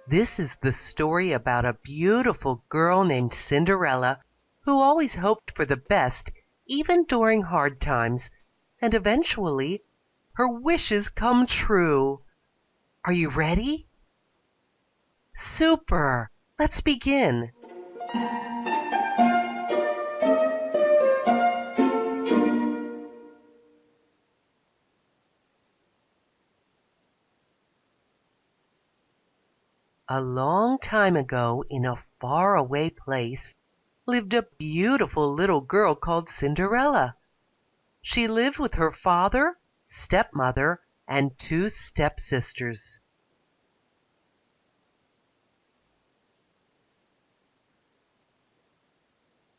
This is the story about a beautiful girl named Cinderella who always hoped for the best even during hard times, and eventually her wishes come true. Are you ready? Super! Let's begin. A long time ago, in a faraway place, lived a beautiful little girl called Cinderella. She lived with her father, stepmother, and two stepsisters.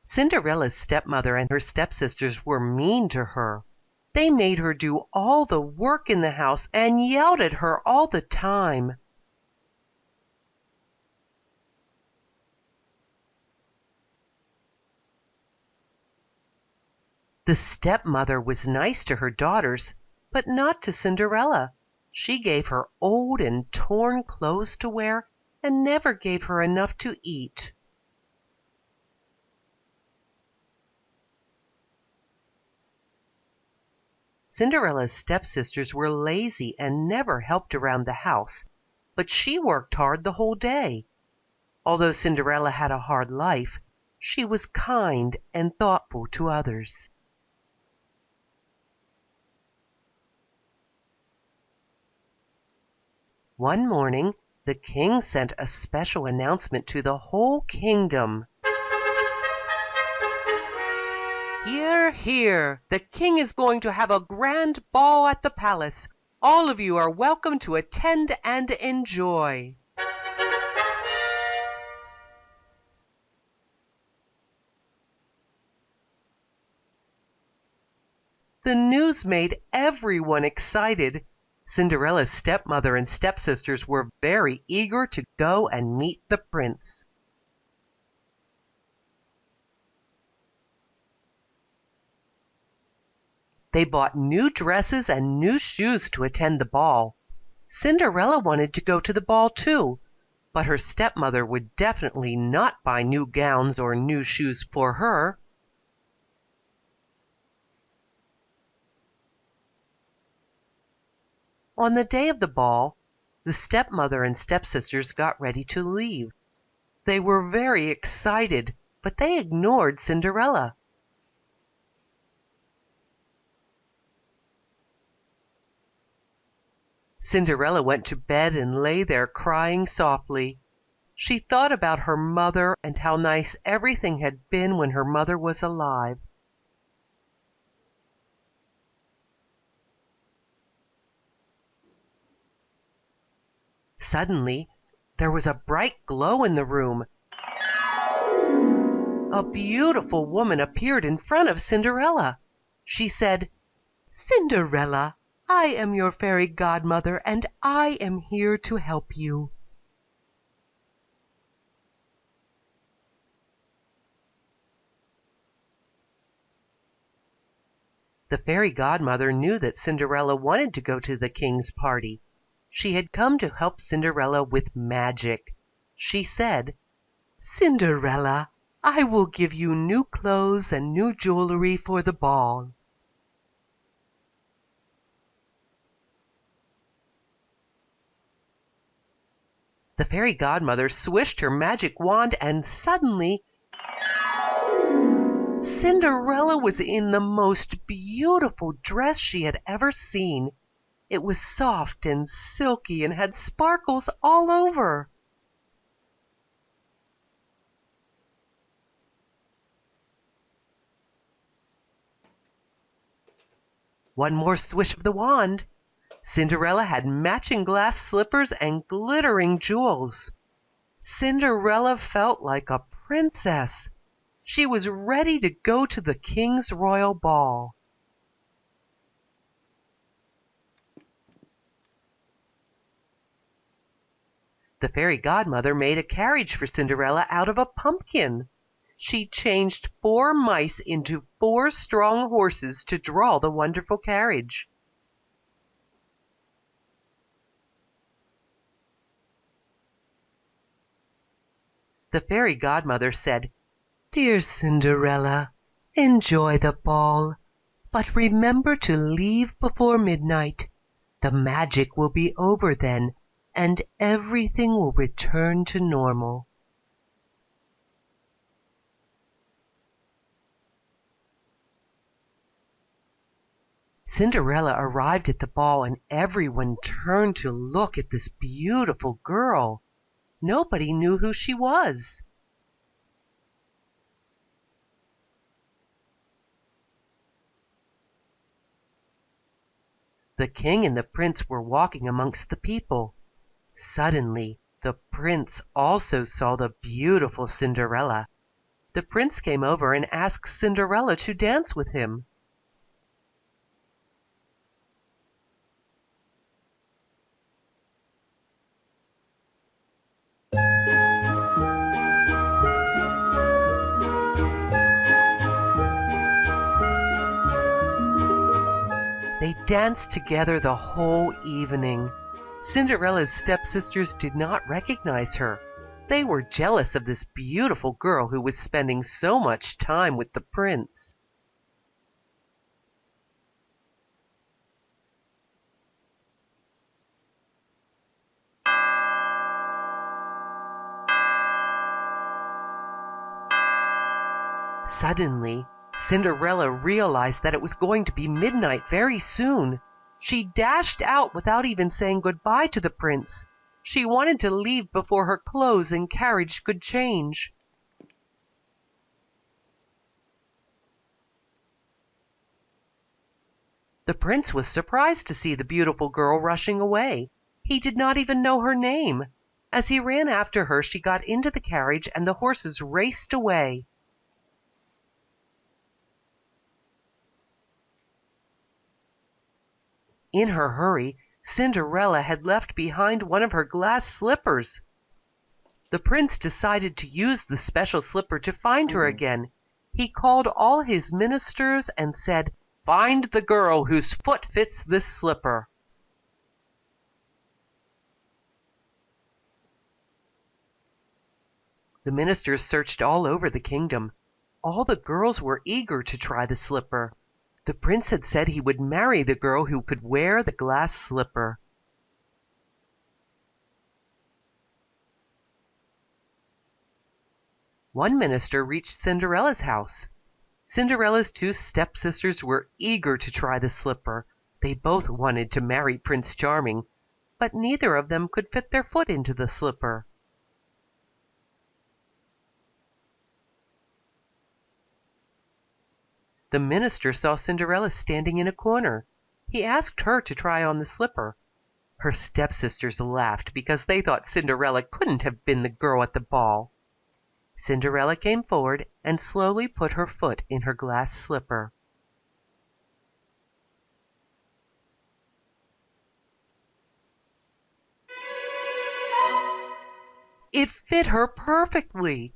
Cinderella's stepmother and her stepsisters were mean to her. They made her do all the work in the house and yelled at her all the time. The stepmother was nice to her daughters, but not to Cinderella. She gave her old and torn clothes to wear and never gave her enough to eat. Cinderella's stepsisters were lazy and never helped around the house, but she worked hard the whole day. Although Cinderella had a hard life, she was kind and thoughtful to others. One morning, the king sent a special announcement to the whole kingdom. Hear, hear! The king is going to have a grand ball at the palace. All of you are welcome to attend and enjoy. The news made everyone excited. Cinderella's stepmother and stepsisters were very eager to go and meet the prince. They bought new dresses and new shoes to attend the ball. Cinderella wanted to go to the ball too, but her stepmother would definitely not buy new gowns or new shoes for her. On the day of the ball, the stepmother and stepsisters got ready to leave. They were very excited, but they ignored Cinderella. Cinderella went to bed and lay there crying softly. She thought about her mother and how nice everything had been when her mother was alive. Suddenly, there was a bright glow in the room. A beautiful woman appeared in front of Cinderella. She said, "Cinderella, I am your fairy godmother, and I am here to help you." The fairy godmother knew that Cinderella wanted to go to the king's party. She had come to help Cinderella with magic. She said, "Cinderella, I will give you new clothes and new jewelry for the ball." The fairy godmother swished her magic wand and suddenly Cinderella was in the most beautiful dress she had ever seen. It was soft and silky and had sparkles all over. One more swish of the wand. Cinderella had matching glass slippers and glittering jewels. Cinderella felt like a princess. She was ready to go to the king's royal ball. The fairy godmother made a carriage for Cinderella out of a pumpkin. She changed 4 mice into 4 strong horses to draw the wonderful carriage. The fairy godmother said, "Dear Cinderella, enjoy the ball, but remember to leave before midnight. The magic will be over then, and everything will return to normal." Cinderella arrived at the ball, and everyone turned to look at this beautiful girl. Nobody knew who she was. The king and the prince were walking amongst the people. Suddenly, the prince also saw the beautiful Cinderella. The prince came over and asked Cinderella to dance with him. They danced together the whole evening. Cinderella's stepsisters did not recognize her. They were jealous of this beautiful girl who was spending so much time with the prince. Suddenly, Cinderella realized that it was going to be midnight very soon. She dashed out without even saying goodbye to the prince. She wanted to leave before her clothes and carriage could change. The prince was surprised to see the beautiful girl rushing away. He did not even know her name. As he ran after her, she got into the carriage and the horses raced away. In her hurry, Cinderella had left behind one of her glass slippers. The prince decided to use the special slipper to find her again. He called all his ministers and said, "Find the girl whose foot fits this slipper." The ministers searched all over the kingdom. All the girls were eager to try the slipper. The prince had said he would marry the girl who could wear the glass slipper. One minister reached Cinderella's house. Cinderella's two stepsisters were eager to try the slipper. They both wanted to marry Prince Charming, but neither of them could fit their foot into the slipper. The minister saw Cinderella standing in a corner. He asked her to try on the slipper. Her stepsisters laughed because they thought Cinderella couldn't have been the girl at the ball. Cinderella came forward and slowly put her foot in her glass slipper. It fit her perfectly.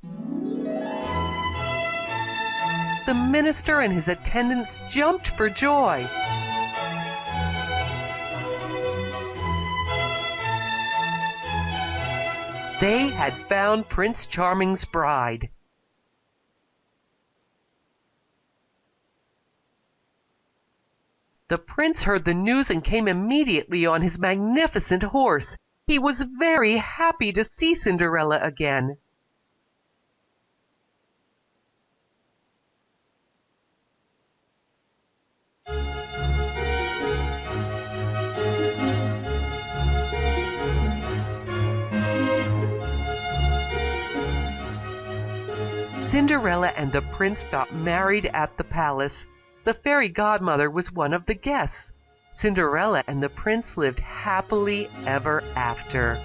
The minister and his attendants jumped for joy. They had found Prince Charming's bride. The prince heard the news and came immediately on his magnificent horse. He was very happy to see Cinderella again. Cinderella and the prince got married at the palace. The fairy godmother was one of the guests. Cinderella and the prince lived happily ever after.